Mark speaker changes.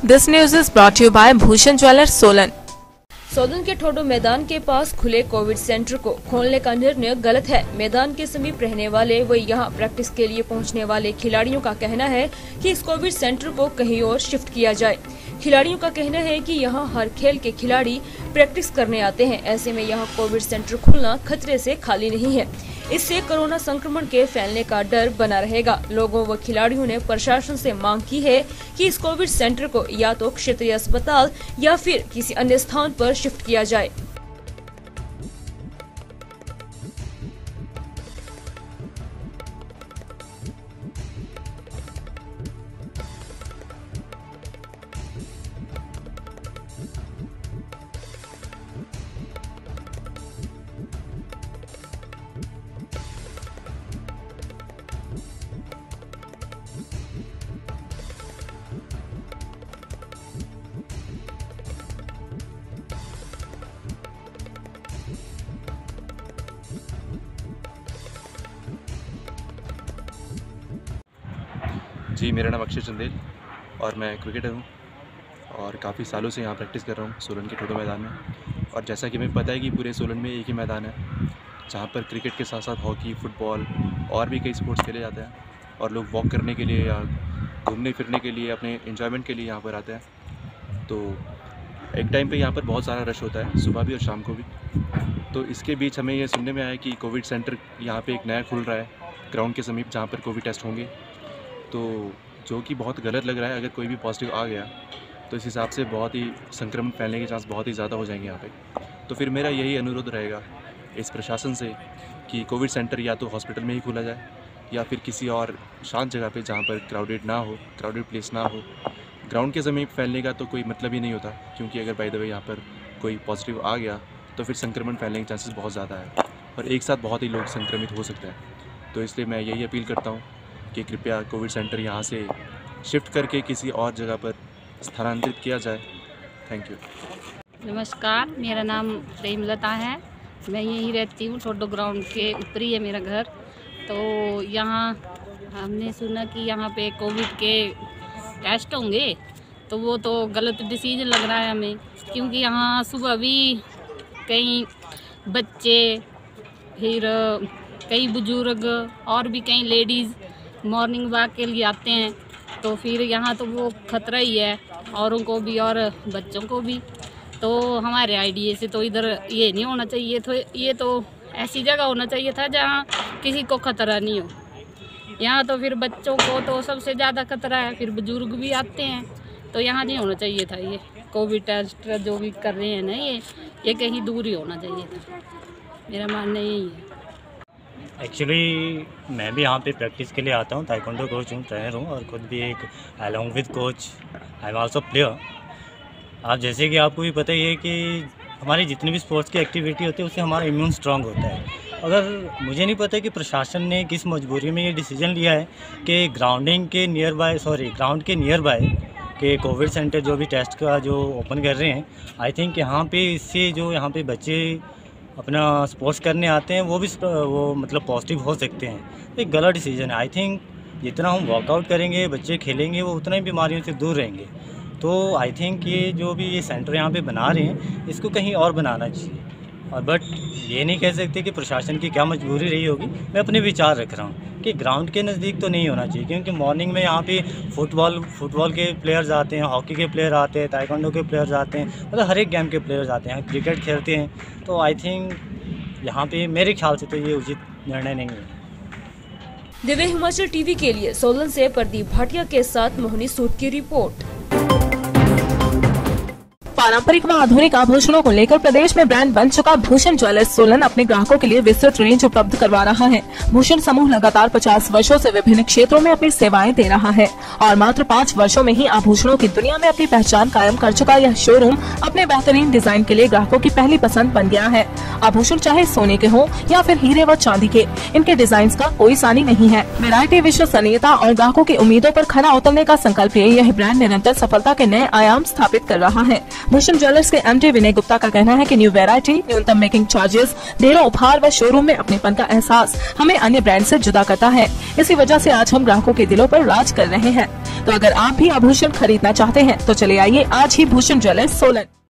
Speaker 1: This news is brought to you by Bhushan Jewellers, Solan.
Speaker 2: Solan के ठोडो मैदान के पास खुले कोविड सेंटर को खोलने का निर्णय गलत है। मैदान के समीप रहने वाले व यहाँ प्रैक्टिस के लिए पहुँचने वाले खिलाड़ियों का कहना है कि इस कोविड सेंटर को कहीं और शिफ्ट किया जाए। खिलाड़ियों का कहना है कि यहाँ हर खेल के खिलाड़ी प्रैक्टिस करने आते हैं, ऐसे में यहाँ कोविड सेंटर खुलना खतरे से खाली नहीं है। इससे कोरोना संक्रमण के फैलने का डर बना रहेगा। लोगों व खिलाड़ियों ने प्रशासन से मांग की है कि इस कोविड सेंटर को या तो क्षेत्रीय अस्पताल या फिर किसी अन्य स्थान पर शिफ्ट किया जाए।
Speaker 3: जी, मेरा नाम अक्षय चंदेल और मैं क्रिकेटर हूँ और काफ़ी सालों से यहाँ प्रैक्टिस कर रहा हूँ सोलन के ठोडो मैदान में। और जैसा कि हमें पता है कि पूरे सोलन में एक ही मैदान है जहाँ पर क्रिकेट के साथ साथ हॉकी, फुटबॉल और भी कई स्पोर्ट्स खेले जाते हैं और लोग वॉक करने के लिए या घूमने फिरने के लिए, अपने एंजॉयमेंट के लिए यहाँ पर आते हैं। तो एक टाइम पे यहाँ पर बहुत सारा रश होता है, सुबह भी और शाम को भी। तो इसके बीच हमें ये सुनने में आया कि कोविड सेंटर यहाँ पर एक नया खुल रहा है ग्राउंड के समीप, जहाँ पर कोविड टेस्ट होंगे। तो जो कि बहुत गलत लग रहा है। अगर कोई भी पॉजिटिव आ गया तो इस हिसाब से बहुत ही संक्रमण फैलने के चांस बहुत ही ज़्यादा हो जाएंगे यहाँ पे। तो फिर मेरा यही अनुरोध रहेगा इस प्रशासन से कि कोविड सेंटर या तो हॉस्पिटल में ही खोला जाए या फिर किसी और शांत जगह पे जहाँ पर क्राउडेड ना हो, क्राउडेड प्लेस ना हो। ग्राउंड के समीप फैलने का तो कोई मतलब ही नहीं होता, क्योंकि अगर बाय द वे यहाँ पर कोई पॉजिटिव आ गया तो फिर संक्रमण फैलने के चांसेस बहुत ज़्यादा है और एक साथ बहुत ही लोग संक्रमित हो सकते हैं। तो इसलिए मैं यही अपील करता हूँ कि कृपया कोविड सेंटर यहाँ से शिफ्ट करके किसी और जगह पर स्थानांतरित किया जाए। Thank you.
Speaker 4: नमस्कार, मेरा नाम प्रेमलता है। मैं यहीं रहती हूँ, ठोडो ग्राउंड के ऊपरी है मेरा घर। तो यहाँ हमने सुना कि यहाँ पे कोविड के टेस्ट होंगे, तो वो तो गलत डिसीजन लग रहा है हमें, क्योंकि यहाँ सुबह भी कई बच्चे, फिर कई बुजुर्ग और भी कई लेडीज़ मॉर्निंग वॉक के लिए आते हैं। तो फिर यहाँ तो वो खतरा ही है औरों को भी और बच्चों को भी। तो हमारे आइडिया से तो इधर ये नहीं होना चाहिए, तो ये तो ऐसी जगह होना चाहिए था जहाँ किसी को खतरा नहीं हो। यहाँ तो फिर बच्चों को तो सबसे ज़्यादा खतरा है, फिर बुजुर्ग भी आते हैं। तो यहाँ नहीं होना चाहिए था ये कोविड टेस्ट जो भी कर रहे हैं ना, ये कहीं दूर ही होना चाहिए था। मेरा मानना यही है।
Speaker 5: एक्चुअली मैं भी यहाँ पे प्रैक्टिस के लिए आता हूँ, ताइक्वांडो कोच हूँ, ट्रेनर हूँ और ख़ुद भी एक along with coach I am also player. आप जैसे कि आपको भी पता ही है कि हमारी जितनी भी स्पोर्ट्स की एक्टिविटी होती है उससे हमारा इम्यून स्ट्रांग होता है। अगर मुझे नहीं पता कि प्रशासन ने किस मजबूरी में ये डिसीजन लिया है कि ग्राउंड के नियर बाय के कोविड सेंटर जो भी टेस्ट का जो ओपन कर रहे हैं, आई थिंक यहाँ पे इससे जो यहाँ पे बच्चे अपना स्पोर्ट्स करने आते हैं वो मतलब पॉजिटिव हो सकते हैं। तो एक गलत डिसीजन है। आई थिंक जितना हम वर्कआउट करेंगे, बच्चे खेलेंगे, वो उतना ही बीमारियों से दूर रहेंगे। तो आई थिंक ये जो भी ये सेंटर यहाँ पे बना रहे हैं, इसको कहीं और बनाना चाहिए। और बट ये नहीं कह सकते कि प्रशासन की क्या मजबूरी रही होगी। मैं अपने विचार रख रहा हूँ कि ग्राउंड के नज़दीक तो नहीं होना चाहिए, क्योंकि मॉर्निंग में यहाँ पे फुटबॉल के प्लेयर्स आते हैं, हॉकी के प्लेयर आते हैं, ताइक्वांडो के प्लेयर्स आते हैं, मतलब हर एक गेम के प्लेयर्स आते हैं, क्रिकेट खेलते हैं। तो आई थिंक यहाँ पे मेरे ख्याल से तो ये उचित निर्णय नहीं है।
Speaker 2: दिव्य हिमाचल टीवी के लिए सोलन से प्रदीप भाटिया के साथ मोहनी सूद की रिपोर्ट।
Speaker 1: पारंपरिक व आधुनिक आभूषणों को लेकर प्रदेश में ब्रांड बन चुका भूषण ज्वेलर्स सोलन अपने ग्राहकों के लिए विस्तृत रेंज उपलब्ध करवा रहा है। भूषण समूह लगातार 50 वर्षों से विभिन्न क्षेत्रों में अपनी सेवाएं दे रहा है और मात्र 5 वर्षों में ही आभूषणों की दुनिया में अपनी पहचान कायम कर चुका यह शोरूम अपने बेहतरीन डिजाइन के लिए ग्राहकों की पहली पसंद बन गया है। आभूषण चाहे सोने के हो या फिर हीरे व चांदी के, इनके डिजाइन का कोई सानी नहीं है। वैरायटी, विश्वसनीयता और ग्राहकों की उम्मीदों पर खरा उतरने का संकल्प लिए यह ब्रांड निरंतर सफलता के नए आयाम स्थापित कर रहा है। भूषण ज्वेलर्स के एमडी विनय गुप्ता का कहना है कि न्यू वैरायटी, न्यूनतम मेकिंग चार्जेस, ढेरों उपहार व शोरूम में अपनेपन का एहसास हमें अन्य ब्रांड से जुदा करता है। इसी वजह से आज हम ग्राहकों के दिलों पर राज कर रहे हैं। तो अगर आप भी आभूषण खरीदना चाहते हैं तो चले आइए आज ही भूषण ज्वेलर्स सोलन।